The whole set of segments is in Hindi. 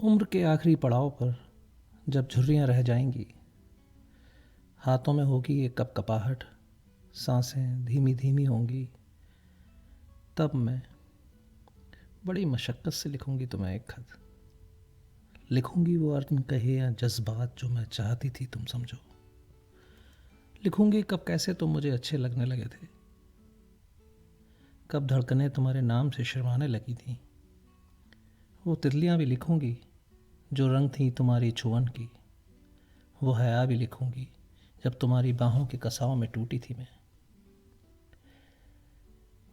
उम्र के आखिरी पड़ाव पर जब झुर्रियाँ रह जाएंगी, हाथों में होगी एक कपकपाहट, सांसें धीमी धीमी होंगी, तब मैं बड़ी मशक्क़त से लिखूंगी तुम्हें एक खत। लिखूंगी वो अनकहे या जज्बात जो मैं चाहती थी तुम समझो। लिखूंगी कब कैसे तुम मुझे अच्छे लगने लगे थे, कब धड़कनें तुम्हारे नाम से शर्माने लगी थीं। वो तितलियां भी लिखूंगी जो रंग थी तुम्हारी छुअन की। वो हया भी लिखूंगी जब तुम्हारी बाहों के कसाव में टूटी थी मैं।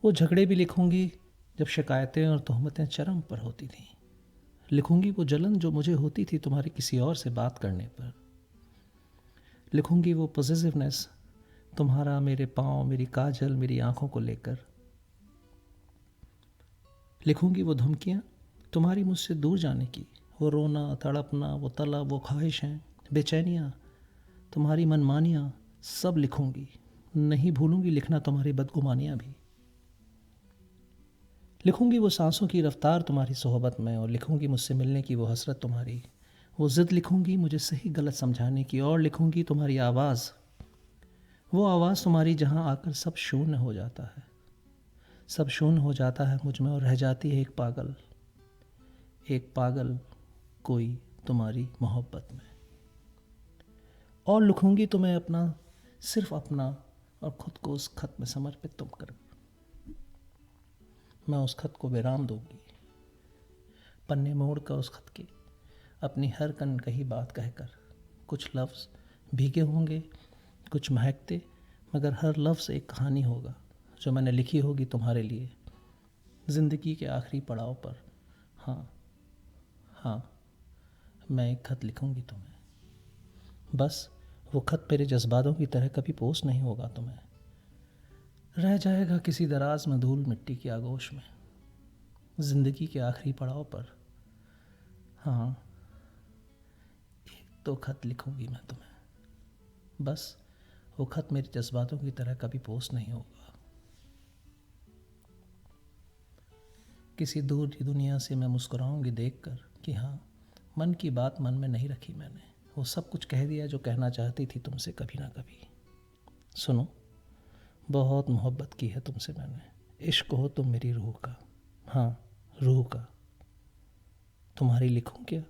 वो झगड़े भी लिखूंगी जब शिकायतें और तोहमतें चरम पर होती थीं। लिखूंगी वो जलन जो मुझे होती थी तुम्हारी किसी और से बात करने पर। लिखूंगी वो पॉजिटिवनेस तुम्हारा मेरे पाँव, मेरी काजल, मेरी आंखों को लेकर। लिखूंगी वो धमकियाँ तुम्हारी मुझसे दूर जाने की, वो रोना, तड़पना, वो तलब, वो ख्वाहिशें, बेचैनियाँ, तुम्हारी मनमानियाँ, सब लिखूंगी। नहीं भूलूंगी लिखना तुम्हारी बदगुमानियाँ भी। लिखूंगी वो सांसों की रफ्तार तुम्हारी सोहबत में, और लिखूंगी मुझसे मिलने की वो हसरत तुम्हारी। वो ज़िद लिखूंगी मुझे सही गलत समझाने की, और लिखूंगी तुम्हारी आवाज़, वो आवाज़ तुम्हारी जहाँ आकर सब शून्य हो जाता है। सब शून्य हो जाता है मुझ में और रह जाती है एक पागल कोई तुम्हारी मोहब्बत में। और लिखूंगी तुम्हें अपना, सिर्फ अपना, और ख़ुद को उस खत में समर्पित तुम कर। मैं उस खत को विराम दूंगी, पन्ने मोड़ कर उस खत के अपनी हर कन कही बात कहकर। कुछ लफ्ज़ भीगे होंगे, कुछ महकते, मगर हर लफ्ज़ एक कहानी होगा जो मैंने लिखी होगी तुम्हारे लिए ज़िंदगी के आखिरी पड़ाव पर। हाँ हाँ, मैं एक खत लिखूंगी तुम्हें। बस वो खत मेरे जज्बातों की तरह कभी पोस्ट नहीं होगा तुम्हें, रह जाएगा किसी दराज में धूल मिट्टी की आगोश में ज़िंदगी के आखिरी पड़ाव पर। हाँ, एक तो खत लिखूंगी मैं तुम्हें। बस वो खत मेरे जज्बातों की तरह कभी पोस्ट नहीं होगा। किसी दूर की दुनिया से मैं मुस्कुराऊंगी देखकर कि हाँ, मन की बात मन में नहीं रखी मैंने। वो सब कुछ कह दिया जो कहना चाहती थी तुमसे कभी ना कभी। सुनो, बहुत मोहब्बत की है तुमसे मैंने। इश्क हो तुम मेरी रूह का, हाँ रूह का। तुम्हारी लिखूं क्या